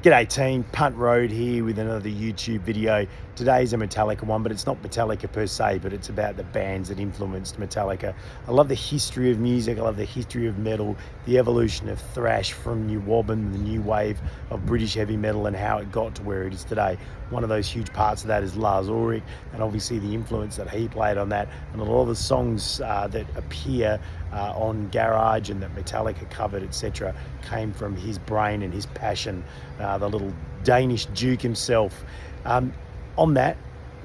G'day team, Punt Road here with another YouTube video. Today's a Metallica one, but it's not Metallica per se, but it's about the bands that influenced Metallica. I love the history of music, I love the history of metal, the evolution of thrash from New Wobbin, the new wave of British heavy metal and how it got to where it is today. One of those huge parts of that is Lars Ulrich, and obviously the influence that he played on that, and a lot of the songs that appear on Garage and that Metallica covered, etc., came from his brain and his passion. The little Danish Duke himself. On that,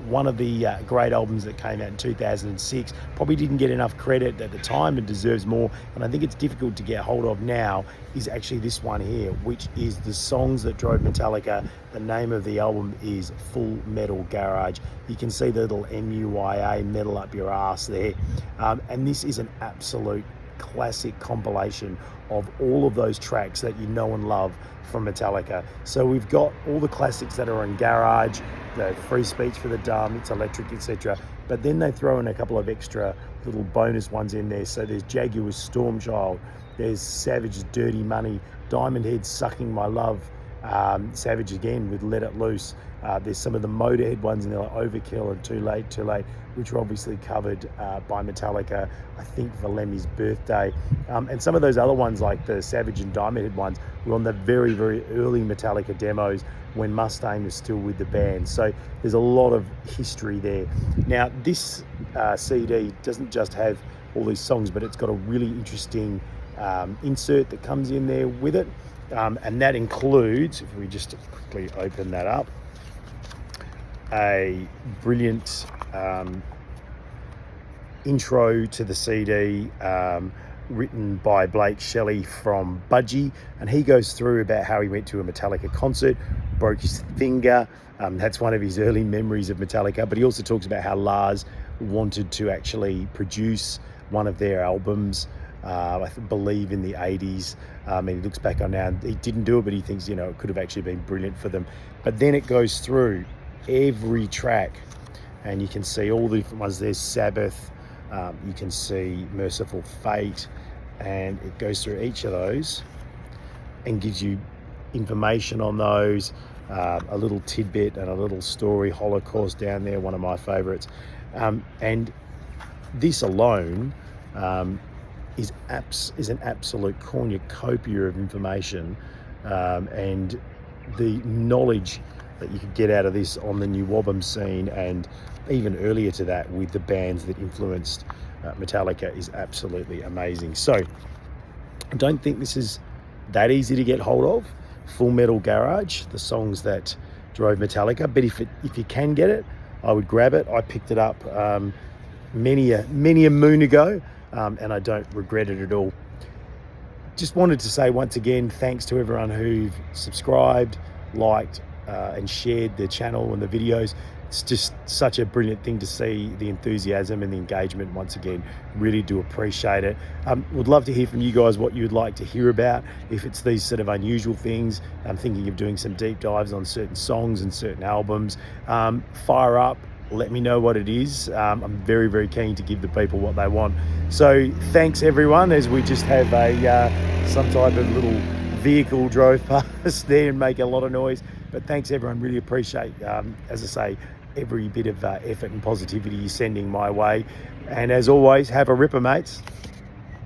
one of the great albums that came out in 2006 probably didn't get enough credit at the time and deserves more, and I think it's difficult to get hold of now, is actually this one here, which is the Songs That Drove Metallica. The name of the album is Full Metal Garage. You can see the little MUIA, metal up your ass there, and this is an absolute classic compilation of all of those tracks that you know and love from Metallica. So we've got all the classics that are on Garage, the Free Speech for the Dumb, It's Electric, etc. But then they throw in a couple of extra little bonus ones in there. So there's Jaguar's Storm Child, there's Savage's Dirty Money, Diamond Head Sucking My Love, Savage again with Let It Loose. There's some of the Motörhead ones in there like Overkill and Too Late, which were obviously covered by Metallica, I think for Lemmy's birthday. And some of those other ones like the Savage and Diamond Head ones were on the very, very early Metallica demos when Mustaine was still with the band. So there's a lot of history there. Now this CD doesn't just have all these songs, but it's got a really interesting insert that comes in there with it. And that includes, if we just quickly open that up, a brilliant intro to the CD written by Blake Shelley from Budgie, and he goes through about how he went to a Metallica concert, broke his finger. That's one of his early memories of Metallica, but he also talks about how Lars wanted to actually produce one of their albums, I believe in the 80s, and he looks back on now and he didn't do it, but he thinks, you know, it could have actually been brilliant for them. But then it goes through every track and you can see all the different ones. There's Sabbath, you can see Mercyful Fate, and it goes through each of those and gives you information on those, a little tidbit and a little story. Holocaust down there, one of my favorites, and this alone is an absolute cornucopia of information, and the knowledge that you could get out of this on the New Wobbin scene and even earlier to that with the bands that influenced Metallica is absolutely amazing. So I don't think this is that easy to get hold of. Full Metal Garage, the Songs That Drove Metallica, but if you can get it, I would grab it. I picked it up many a moon ago, and I don't regret it at all. Just wanted to say once again, thanks to everyone who've subscribed, liked, and shared the channel and the videos. It's just such a brilliant thing to see the enthusiasm and the engagement once again. Really do appreciate it. Would love to hear from you guys what you'd like to hear about. If it's these sort of unusual things, I'm thinking of doing some deep dives on certain songs and certain albums. Fire up, let me know what it is. I'm very, very keen to give the people what they want. So thanks everyone, as we just have some type of little vehicle drove past there and make a lot of noise. But thanks everyone, really appreciate, as I say, every bit of effort and positivity you're sending my way. And as always, have a ripper, mates.